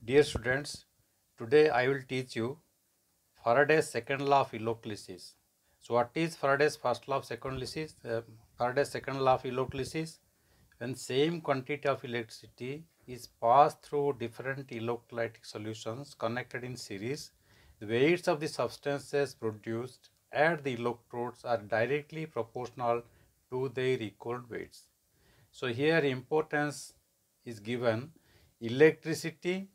Dear students, today I will teach you Faraday's second law of electrolysis. So what is Faraday's first law of electrolysis? Faraday's second law of electrolysis: when same quantity of electricity is passed through different electrolytic solutions connected in series, the weights of the substances produced at the electrodes are directly proportional to their equal weights. So here importance is given electricity,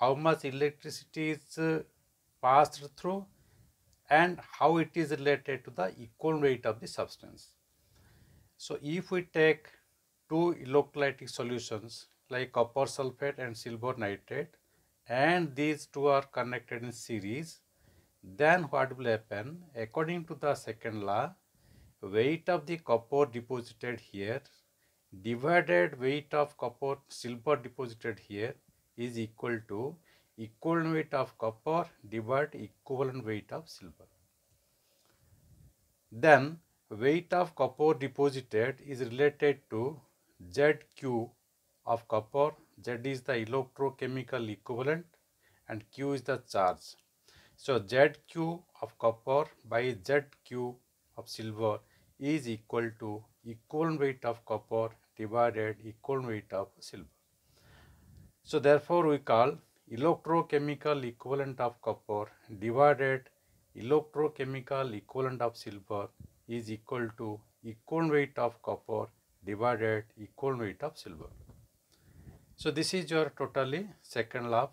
how much electricity is passed through, and how it is related to the equal weight of the substance. So if we take two electrolytic solutions like copper sulfate and silver nitrate, and these two are connected in series, then what will happen? According to the second law, weight of the copper deposited here divided weight of copper silver deposited here is equal to equivalent weight of copper divided equivalent weight of silver. Then weight of copper deposited is related to ZQ of copper. Z is the electrochemical equivalent and Q is the charge. So ZQ of copper by ZQ of silver is equal to equivalent weight of copper divided equivalent weight of silver. So therefore we call electrochemical equivalent of copper divided electrochemical equivalent of silver is equal to equivalent weight of copper divided equivalent weight of silver. So this is your totally second law of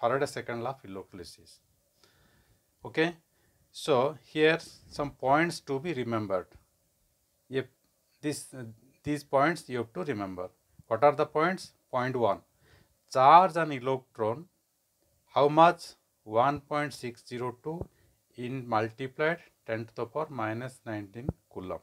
Faraday's second law of electrolysis. Okay, so here some points to be remembered. If these points you have to remember. What are the points? Point 1. Charge an electron, how much? 1.602 in multiplied 10 to the power minus 19 coulomb.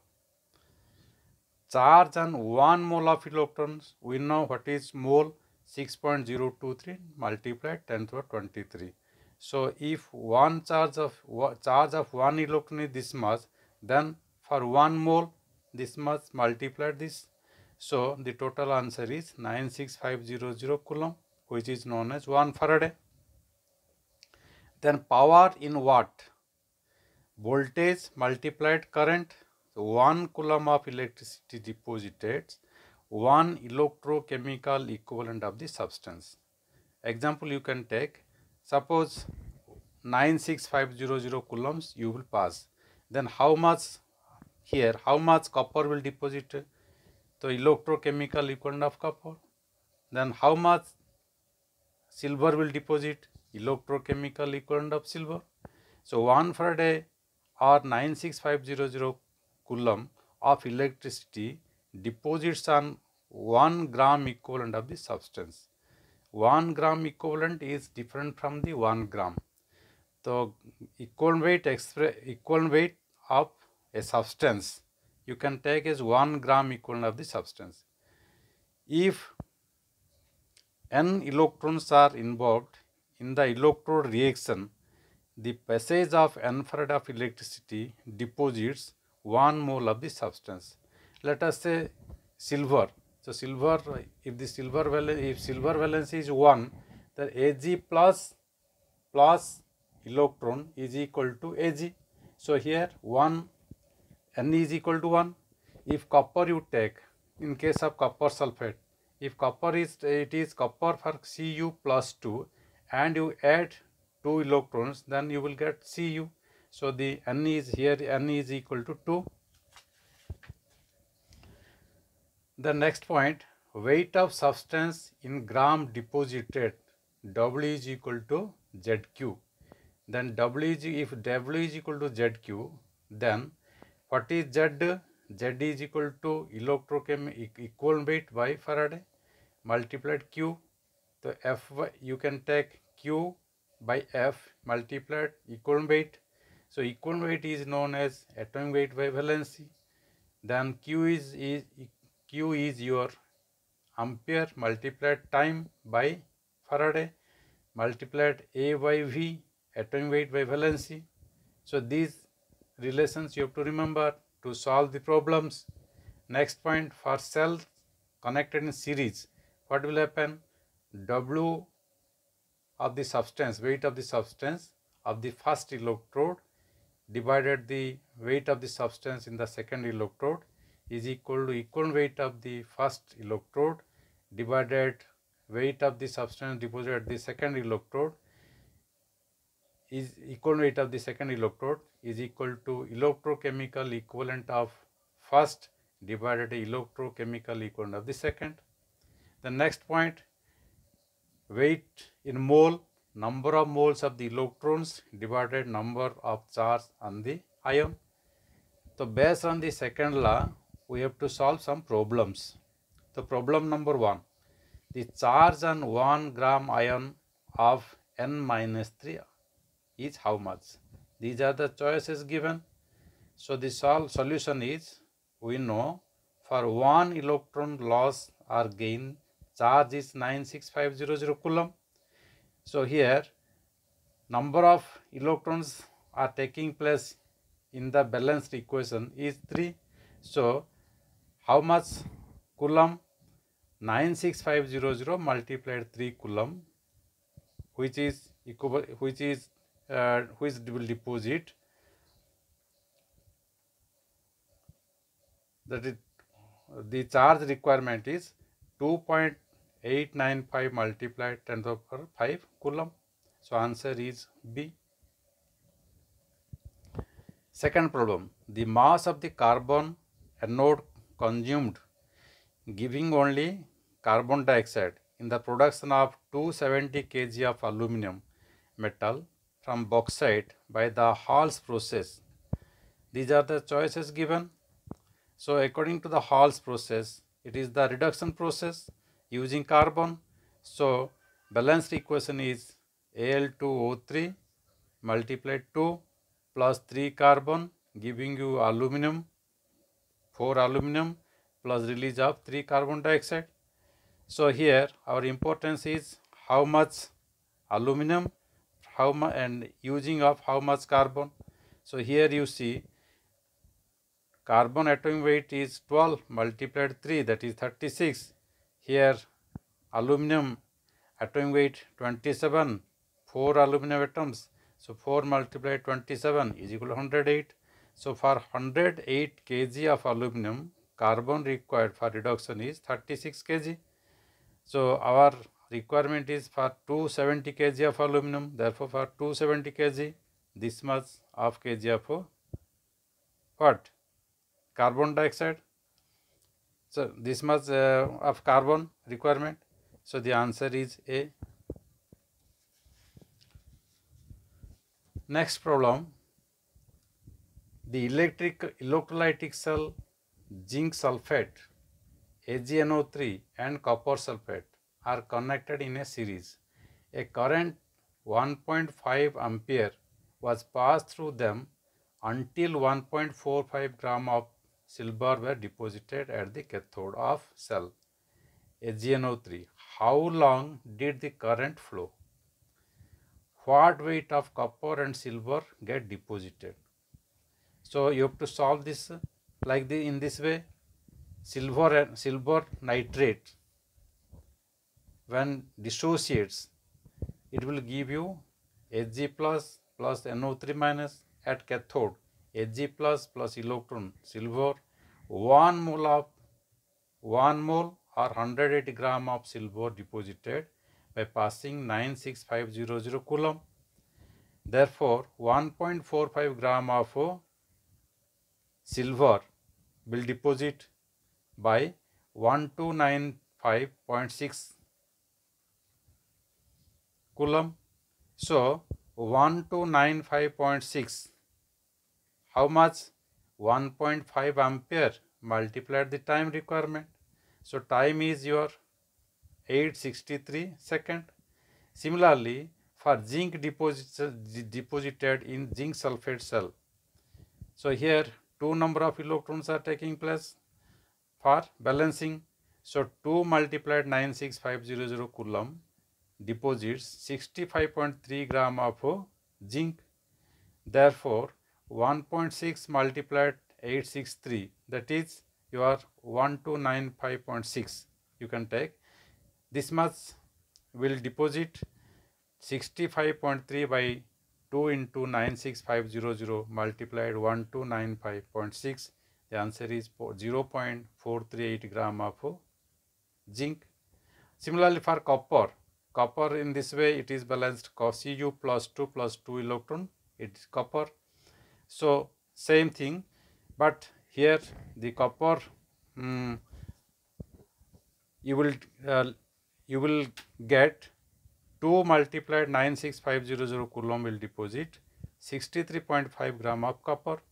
Charge on 1 mole of electrons, we know what is mole, 6.023 multiplied 10 to the power 23. So if one charge of 1 electron is this much, then for 1 mole this much multiplied this. So the total answer is 96500 coulomb, which is known as 1 Faraday. Then power in watt, voltage multiplied current. So 1 coulomb of electricity deposited 1 electrochemical equivalent of the substance. Example you can take, suppose 96500 coulombs you will pass. Then how much here, how much copper will deposit? So electrochemical equivalent of copper. Then how much silver will deposit? Electrochemical equivalent of silver. So 1 Faraday or 96500 coulomb of electricity deposits on 1 gram equivalent of the substance. 1 gram equivalent is different from the 1 gram. So equivalent weight of a substance you can take as 1 gram equivalent of the substance. If n electrons are involved in the electrode reaction, the passage of n farad of electricity deposits 1 mole of the substance. Let us say silver. So silver, if silver valency is 1, then Ag plus electron is equal to Ag. So here 1 N is equal to 1. If copper you take, in case of copper sulfate, if copper is, it is copper for Cu plus 2 and you add 2 electrons, then you will get Cu. So the N is here, N is equal to 2. The next point, weight of substance in gram deposited, W is equal to ZQ. Then if W is equal to ZQ, then what is Z? Z is equal to equivalent weight by Faraday multiplied Q. So F, you can take Q by F multiplied equivalent weight. So equivalent weight is known as atomic weight by valency. Then Q is your ampere multiplied time by Faraday multiplied A by V, atomic weight by valency. So these relations you have to remember to solve the problems. Next point, for cells connected in series, what will happen? W of the substance, weight of the substance of the first electrode divided the weight of the substance in the second electrode is equal to equal weight of the first electrode divided weight of the substance deposited at the second electrode is equal weight of the second electrode is equal to electrochemical equivalent of first divided electrochemical equivalent of the second. The next point, weight in mole, number of moles of the electrons divided number of charge on the ion. So based on the second law, we have to solve some problems. So problem number 1, the charge on 1 gram ion of n-3 is how much? These are the choices given. So the solution is, we know for 1 electron loss or gain, charge is 96500 coulomb. So here number of electrons are taking place in the balanced equation is 3. So how much coulomb? 96500 multiplied 3 coulomb, which is equal, which will deposit, that is the charge requirement is 2.895 multiplied 10 to the power 5 coulomb. So answer is B. Second problem, the mass of the carbon anode consumed giving only carbon dioxide in the production of 270 kg of aluminum metal from bauxite by the Hall's process. These are the choices given. So according to the Hall's process, it is the reduction process using carbon. So balanced equation is Al2O3 multiplied 2 plus 3 carbon giving you aluminum, 4 aluminum plus release of 3 carbon dioxide. So here our importance is how much aluminum, how much, and using of how much carbon. So here you see carbon atomic weight is 12 multiplied 3, that is 36. Here aluminum atomic weight 27, 4 aluminum atoms. So 4 multiplied 27 is equal to 108. So for 108 kg of aluminum, carbon required for reduction is 36 kg. So our requirement is for 270 kg of aluminum. Therefore for 270 kg, this much of kg of what? Carbon dioxide. So this much of carbon requirement. So the answer is A. Next problem, the electrolytic cell zinc sulfate AgNO3 and copper sulfate are connected in a series. A current 1.5 ampere was passed through them until 1.45 gram of silver were deposited at the cathode of cell AgNO3. How long did the current flow? What weight of copper and silver get deposited? So you have to solve this like in this way. Silver nitrate, when dissociates, it will give you Ag plus plus NO3 minus at cathode. Ag plus plus electron silver, 1 mole or 108 gram of silver deposited by passing 96500 coulomb. Therefore 1.45 gram of silver will deposit by 1295.6 coulomb. So 1295.6, how much? 1.5 ampere multiplied the time requirement. So time is your 863 second. Similarly, for zinc deposited in zinc sulfate cell. So here 2 number of electrons are taking place for balancing. So 2 multiplied 96500 coulomb deposits 65.3 gram of zinc. Therefore 1.6 multiplied 863, that is your 1295.6. You can take this much will deposit 65.3 by 2 into 96500 multiplied 1295.6. The answer is 0.438 gram of zinc. Similarly for copper in this way it is balanced Cu plus 2 electron, it is copper. So same thing, but here the copper you will get 2 multiplied 96500 coulomb will deposit 63.5 gram of copper.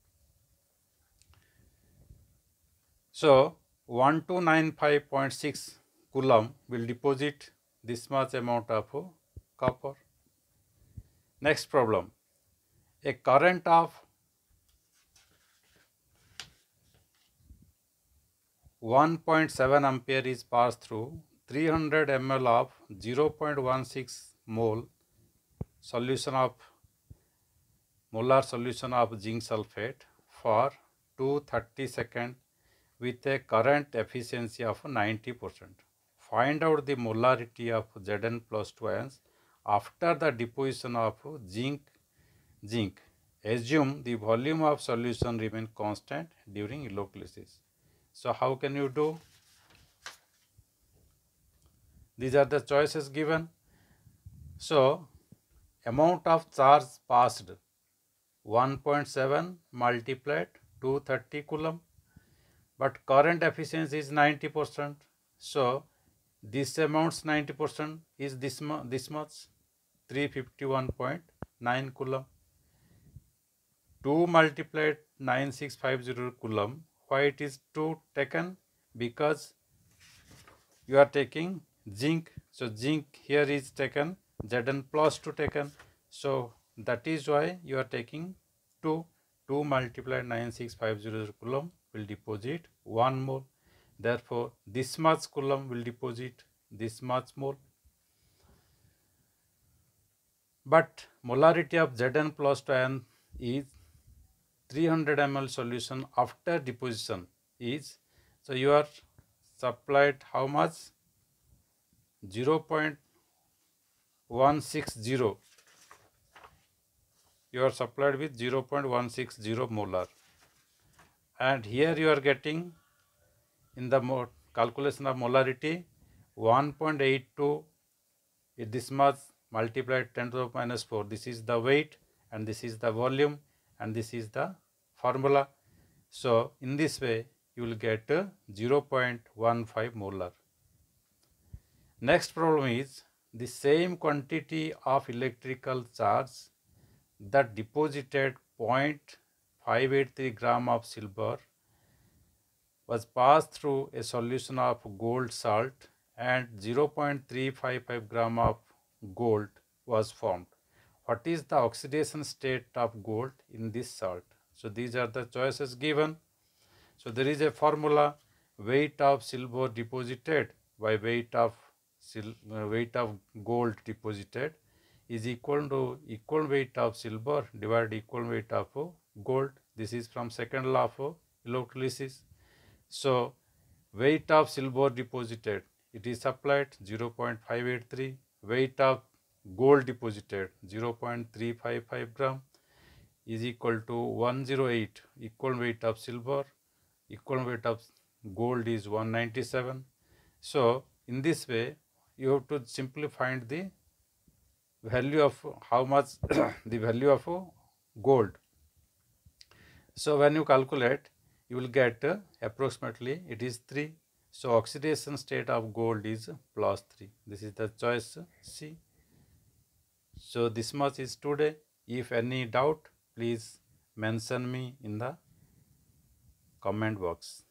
So 1295.6 coulomb will deposit this much amount of copper. Next problem, a current of 1.7 ampere is passed through 300 ml of 0.16 mole solution of molar solution of zinc sulfate for 230 seconds with a current efficiency of 90%. Find out the molarity of Zn plus 2 ions after the deposition of zinc. Assume the volume of solution remain constant during electrolysis. So how can you do? These are the choices given. So amount of charge passed 1.7 multiplied 230 coulomb, but current efficiency is 90%. So this amount's 90% is this much 351.9 coulomb. 2 multiplied 9650 coulomb. Why it is 2 taken? Because you are taking zinc. So zinc here is taken, Zn plus 2 taken. So that is why you are taking 2. 2 multiplied 9650 coulomb will deposit 1 mole. Therefore, this much coulomb will deposit this much mole. But molarity of Zn plus 2 ion is 300 ml solution after deposition is, so you are supplied how much? 0.160. You are supplied with 0.160 molar, and here you are getting in the calculation of molarity 1.82 is this much multiplied 10 to the minus 4. This is the weight and this is the volume and this is the formula. So in this way you will get 0.15 molar. Next problem is the same quantity of electrical charge that deposited 0.583 gram of silver was passed through a solution of gold salt and 0.355 gram of gold was formed. What is the oxidation state of gold in this salt? So these are the choices given. So there is a formula, weight of silver deposited by weight of gold deposited is equal to equal weight of silver divided equal weight of gold. This is from second law of electrolysis. So weight of silver deposited, it is supplied 0.583, weight of gold deposited 0.355 gram is equal to 108. Equal weight of silver, equal weight of gold is 197. So in this way you have to simply find the value of how much the value of gold. So when you calculate you will get approximately it is 3. So oxidation state of gold is plus 3. This is the choice C. So this much is today. If any doubt, please mention me in the comment box.